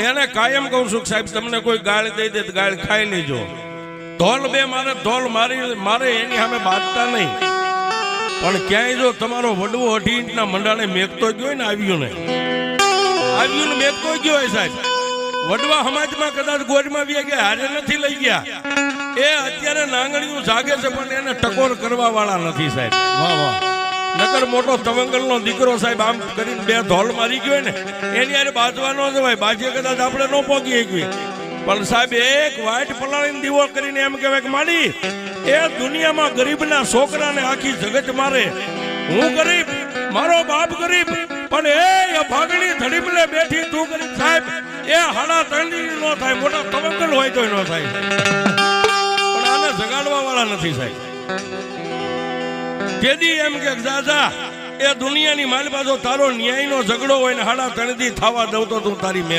એને કાયમ કહું છું સાહેબ તમને કોઈ ગાળ દઈ દે તો ગાળ ખાઈ લેજો. ધોલ બે મારે ધોલ મારે એની સામે બાંધતા નહીં. પણ ક્યાંય જો તમારો વડવો 8 ઇંચના મંડાણે મેકતો ગયો ને આવ્યું ને મેકતો ગયો હોય સાહેબ. વડવા સમાજમાં કદાચ ગોરમાં બી ગયા હારે નથી લઈ ગયા. એ અત્યારે નાંગણીયું જાગે છે પણ એને ટકોર કરવા વાળા નથી સાહેબ. વાહ વાહ. નગર મોટો તવંગલનો દીકરો સાહેબ આમ કરીને 2 ધોલ મારી ગયો ને એની યારે બાજવાનો જવાય. બાજે કદાચ આપણે ન પોગી શકીએ પણ સાહેબ એક વાઈટ પલાળીને દીવો કરીને એમ કહેવાય કે માડી એ દુનિયામાં ગરીબના છોકરાને આખી જગત મારે. હું ગરીબ, મારો બાપ ગરીબ, પણ એ ભાગણી ધડીમલે બેઠી તું ગરીબ સાહેબ. એ 3.5 નો થાય, મોટા તવંગલ હોય તો ન થાય. પણ આને જગાડવા વાળા નથી સાહેબ. કેદી એમ કે દાદા એ દુનિયાની માલ બાજુ તારો ન્યાયનો ઝઘડો હોય ને 3.5 થવા દઉં તો તું તારી